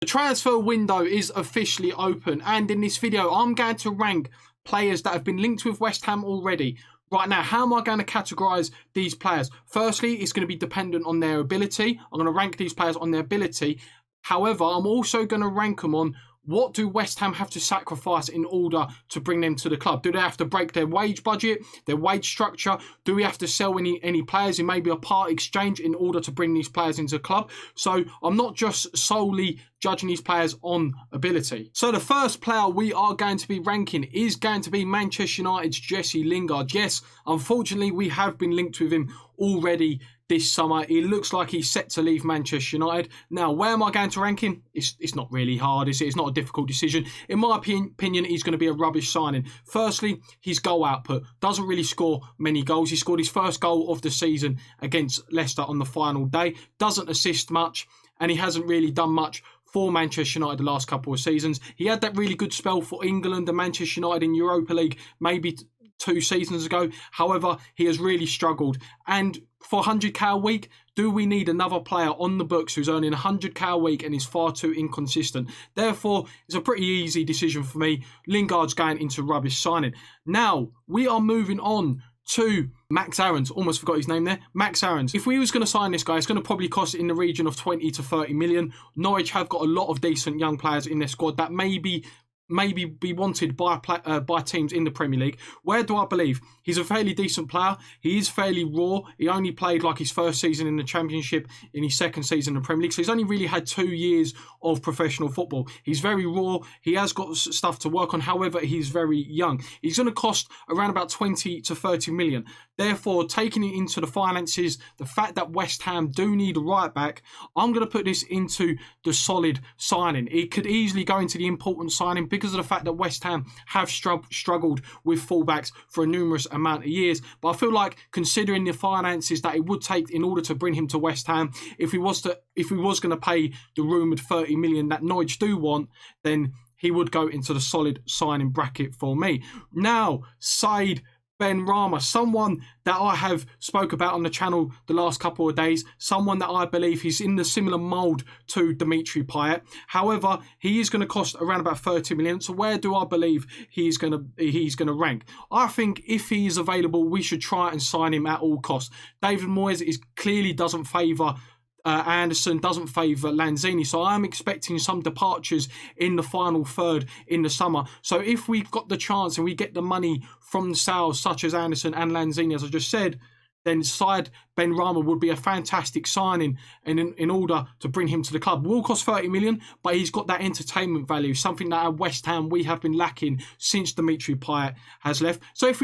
The transfer window is officially open, and in this video I'm going to rank players that have been linked with West Ham already. Right now, how am I going to categorise these players? Firstly, it's going to be dependent on their ability. I'm going to rank these players on their ability. However, I'm also going to rank them on what do West Ham have to sacrifice in order to bring them to the club? Do they have to break their wage budget, their wage structure? Do we have to sell any players in maybe a part exchange in order to bring these players into the club? So I'm not just solely judging these players on ability. So the first player we are going to be ranking is going to be Manchester United's Jesse Lingard. Yes, unfortunately, we have been linked with him already this summer. It looks like he's set to leave Manchester United. Now, where am I going to rank him? It's not really hard, is it? It's not a difficult decision. In my opinion, he's going to be a rubbish signing. Firstly, his goal output. Doesn't really score many goals. He scored his first goal of the season against Leicester on the final day. Doesn't assist much, and he hasn't really done much for Manchester United the last couple of seasons. He had that really good spell for England and Manchester United in Europa League maybe 2 seasons ago. However, he has really struggled. And for 100k a week, do we need another player on the books who's earning 100k a week and is far too inconsistent? Therefore, it's a pretty easy decision for me. Lingard's going into rubbish signing. Now, we are moving on to Max Aarons. Almost forgot his name there. Max Aarons. If we was going to sign this guy, it's going to probably cost in the region of 20 to 30 million. Norwich have got a lot of decent young players in their squad that maybe be wanted by teams in the Premier League. Where do I believe? He's a fairly decent player. He is fairly raw. He only played like his first season in the Championship, in his second season in the Premier League. So he's only really had 2 years of professional football. He's very raw. He has got stuff to work on. However, he's very young. He's going to cost around about 20 to 30 million. Therefore, taking it into the finances, the fact that West Ham do need a right back, I'm going to put this into the solid signing. It could easily go into the important signing because of the fact that West Ham have struggled with fullbacks for a numerous amount of years. But I feel like, considering the finances that it would take in order to bring him to West Ham, if we was going to pay the rumoured 30 million that Norwich do want, then he would go into the solid signing bracket for me. Now, Saïd Benrahma, someone that I have spoke about on the channel the last couple of days, someone that I believe he's in the similar mould to Dimitri Payet. However, he is going to cost around about 30 million. So where do I believe he's going to rank? I think if he is available, we should try and sign him at all costs. David Moyes clearly doesn't favour Anderson, doesn't favour Lanzini, so I'm expecting some departures in the final third in the summer. So if we've got the chance and we get the money from sales such as Anderson and Lanzini, as I just said, then Saïd Benrahma would be a fantastic signing, and in order to bring him to the club. Will cost 30 million, but he's got that entertainment value, something that at West Ham we have been lacking since Dimitri Payet has left. So if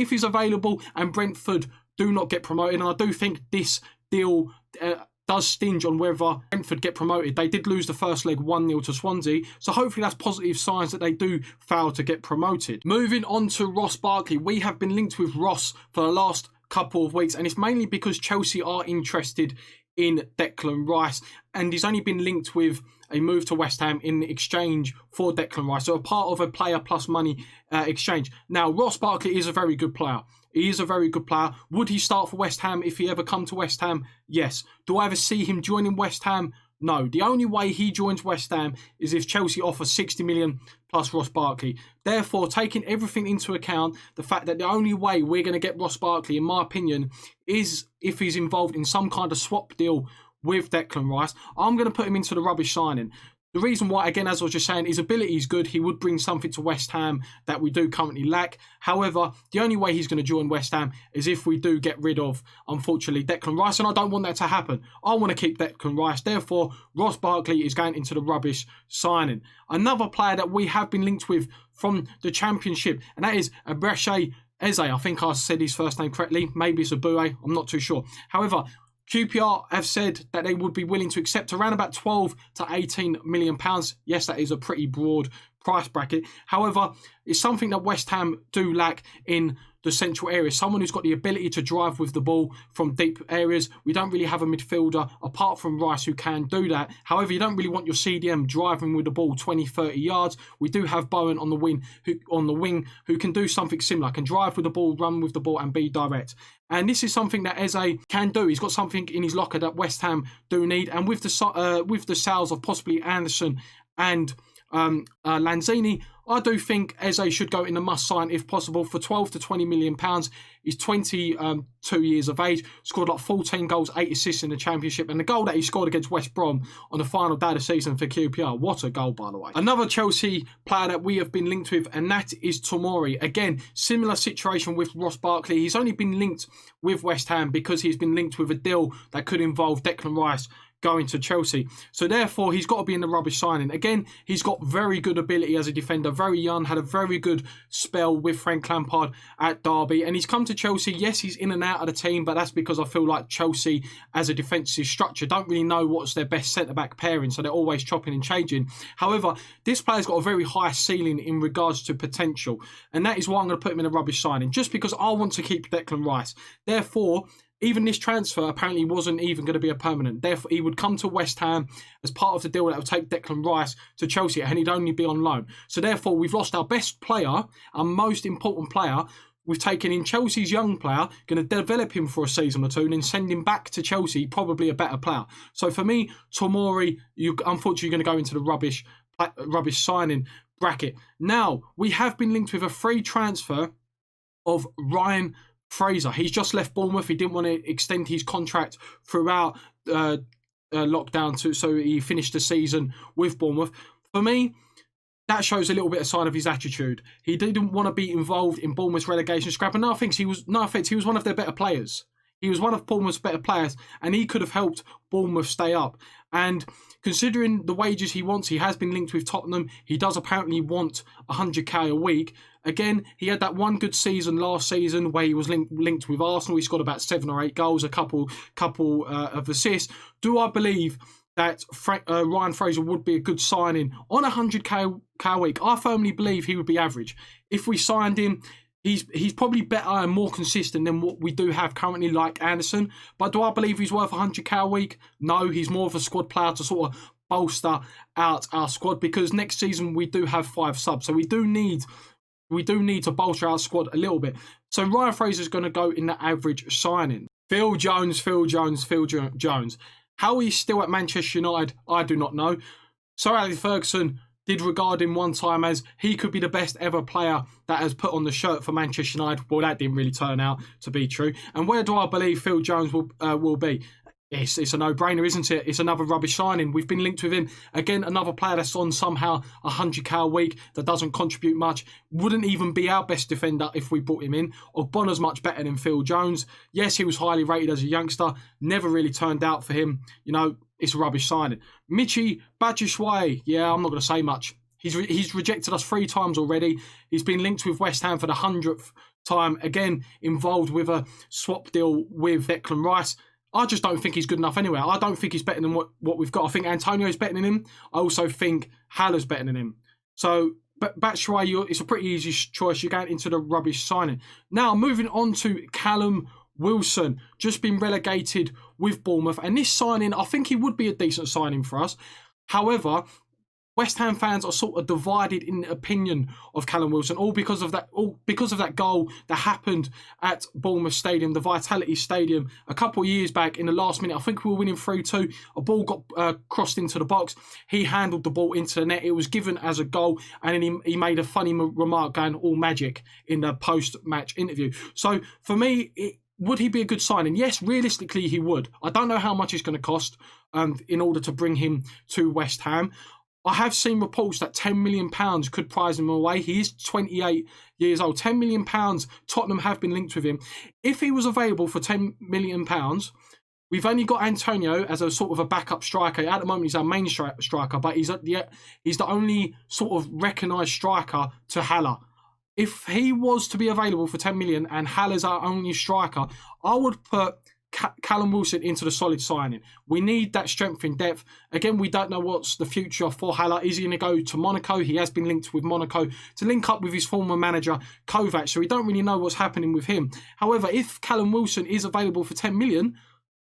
he's available and Brentford do not get promoted, and I do think this deal does stinge on whether Brentford get promoted. They did lose the first leg 1-0 to Swansea, so hopefully that's positive signs that they do fail to get promoted. Moving on to Ross Barkley. We have been linked with Ross for the last couple of weeks, and it's mainly because Chelsea are interested in Declan Rice, and he's only been linked with a move to West Ham in exchange for Declan Rice, so a part of a player plus money exchange. Now, Ross Barkley is a very good player. He is a very good player. Would he start for West Ham if he ever come to West Ham? Yes. Do I ever see him joining West Ham? No. The only way he joins West Ham is if Chelsea offer 60 million plus Ross Barkley. Therefore, taking everything into account, the fact that the only way we're going to get Ross Barkley, in my opinion, is if he's involved in some kind of swap deal with Declan Rice, I'm going to put him into the rubbish signing. The reason why, again, as I was just saying, his ability is good. He would bring something to West Ham that we do currently lack. However, the only way he's going to join West Ham is if we do get rid of, unfortunately, Declan Rice. And I don't want that to happen. I want to keep Declan Rice. Therefore, Ross Barkley is going into the rubbish signing. Another player that we have been linked with from the Championship, and that is Eberechi Eze. I think I said his first name correctly. Maybe it's Abue. I'm not too sure. However, QPR have said that they would be willing to accept around about 12 to 18 million pounds. Yes, that is a pretty broad price bracket. However, it's something that West Ham do lack in the central area. Someone who's got the ability to drive with the ball from deep areas. We don't really have a midfielder apart from Rice who can do that. However, you don't really want your CDM driving with the ball 20, 30 yards. We do have Bowen on the wing who can do something similar, can drive with the ball, run with the ball and be direct. And this is something that Eze can do. He's got something in his locker that West Ham do need. And with the sales of possibly Anderson and Lanzini, I do think Eze should go in the must sign if possible for 12 to 20 million pounds. He's 22 years of age, scored like 14 goals, 8 assists in the Championship, and the goal that he scored against West Brom on the final day of the season for QPR. What a goal, by the way. Another Chelsea player that we have been linked with, and that is Tomori. Again, similar situation with Ross Barkley. He's only been linked with West Ham because he's been linked with a deal that could involve Declan Rice going to Chelsea. So therefore, he's got to be in the rubbish signing. Again, he's got very good ability as a defender, very young, had a very good spell with Frank Lampard at Derby, and he's come to Chelsea. Yes, he's in and out of the team, but that's because I feel like Chelsea as a defensive structure don't really know what's their best centre-back pairing, so they're always chopping and changing. However, this player's got a very high ceiling in regards to potential, and that is why I'm going to put him in a rubbish signing, just because I want to keep Declan Rice. Therefore, even this transfer apparently wasn't even going to be a permanent. Therefore, he would come to West Ham as part of the deal that would take Declan Rice to Chelsea, and he'd only be on loan. So therefore, we've lost our best player, our most important player. We've taken in Chelsea's young player, going to develop him for a season or two, and then send him back to Chelsea, probably a better player. So for me, Tomori, unfortunately, going to go into the rubbish signing bracket. Now, we have been linked with a free transfer of Ryan Fraser. He's just left Bournemouth. He didn't want to extend his contract throughout lockdown, so he finished the season with Bournemouth. For me, that shows a little bit of sign of his attitude. He didn't want to be involved in Bournemouth's relegation scrap, and he was one of their better players. He was one of Bournemouth's better players, and he could have helped Bournemouth stay up. And considering the wages he wants, he has been linked with Tottenham. He does apparently want 100k a week. Again, he had that one good season last season where he was linked with Arsenal. He scored about 7 or 8 goals, a couple of assists. Do I believe that Ryan Fraser would be a good signing on 100k a week? I firmly believe he would be average. If we signed him, he's probably better and more consistent than what we do have currently, like Anderson. But do I believe he's worth 100k a week? No, he's more of a squad player to sort of bolster out our squad, because next season we do have 5 subs. So we do need to bolster our squad a little bit. So Ryan Fraser's going to go in the average signing. Phil Jones. How he's still at Manchester United, I do not know. Sir Alex Ferguson did regard him one time as he could be the best ever player that has put on the shirt for Manchester United. Well, that didn't really turn out to be true. And where do I believe Phil Jones will be? It's a no-brainer, isn't it? It's another rubbish signing. We've been linked with him. Again, another player that's on somehow 100k a week that doesn't contribute much. Wouldn't even be our best defender if we brought him in. Ogbona's much better than Phil Jones. Yes, he was highly rated as a youngster. Never really turned out for him. It's a rubbish signing. Michy Batshuayi. Yeah, I'm not going to say much. He's rejected us 3 times already. He's been linked with West Ham for the 100th time. Again, involved with a swap deal with Declan Rice. I just don't think he's good enough anyway. I don't think he's better than what we've got. I think Antonio's better than him. I also think Haller's better than him. So, Batshuayi, it's a pretty easy choice. You're going into the rubbish signing. Now, moving on to Callum Wilson. Just been relegated with Bournemouth. And this signing, I think he would be a decent signing for us. However, West Ham fans are sort of divided in the opinion of Callum Wilson, all because of that goal that happened at Bournemouth Stadium, the Vitality Stadium, a couple of years back in the last minute. I think we were winning 3-2. A ball got crossed into the box. He handled the ball into the net. It was given as a goal, and then he made a funny remark going all magic in the post-match interview. So for me, would he be a good signing? Yes, realistically he would. I don't know how much it's going to cost in order to bring him to West Ham. I have seen reports that £10 million could prize him away. He is 28 years old. £10 million, Tottenham have been linked with him. If he was available for £10 million, we've only got Antonio as a sort of a backup striker. At the moment, he's our main striker, but he's the only sort of recognised striker to Haller. If he was to be available for £10 million and Haller's our only striker, I would put Callum Wilson into the solid signing. We need that strength in depth. Again, we don't know what's the future for Haller. Is he going to go to Monaco? He has been linked with Monaco to link up with his former manager, Kovac, so we don't really know what's happening with him. However, if Callum Wilson is available for 10 million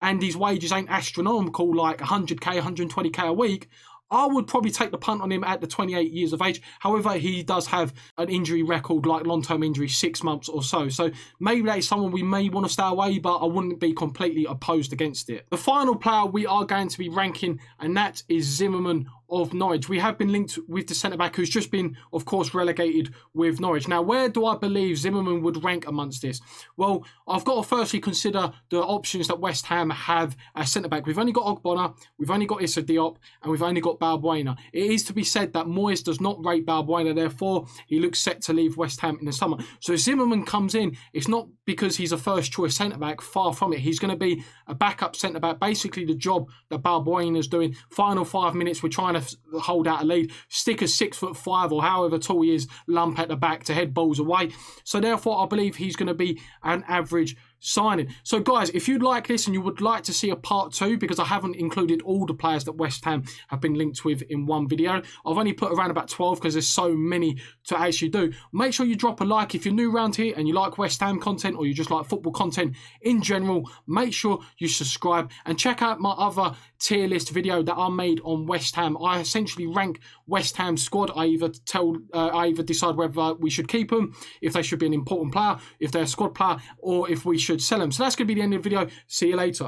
and his wages ain't astronomical, like 100k, 120k a week, I would probably take the punt on him at the 28 years of age. However, he does have an injury record, like long-term injury, 6 months or so. So maybe that is someone we may want to stay away, but I wouldn't be completely opposed against it. The final player we are going to be ranking, and that is Zimmerman of Norwich. We have been linked with the centre-back who's just been, of course, relegated with Norwich. Now, where do I believe Zimmerman would rank amongst this? Well, I've got to firstly consider the options that West Ham have as centre-back. We've only got Ogbonna, we've only got Issa Diop, and we've only got Balbuena. It is to be said that Moyes does not rate Balbuena, therefore he looks set to leave West Ham in the summer. So if Zimmerman comes in, it's not because he's a first-choice centre-back, far from it. He's going to be a backup centre-back, basically the job that Balbuena is doing. Final 5 minutes, we're trying to hold out a lead, stick a 6'5" or however tall he is, lump at the back to head balls away. So therefore I believe he's going to be an average signing. So guys, if you'd like this and you would like to see a part 2, because I haven't included all the players that West Ham have been linked with in one video, I've only put around about 12 because there's so many to actually do. Make sure you drop a like if you're new around here and you like West Ham content, or you just like football content in general. Make sure you subscribe and check out my other tier list video that I made on West Ham. I essentially rank West Ham's squad. I either decide whether we should keep them, if they should be an important player, if they're a squad player, or if we should sell them. So that's going to be the end of the video. See you later.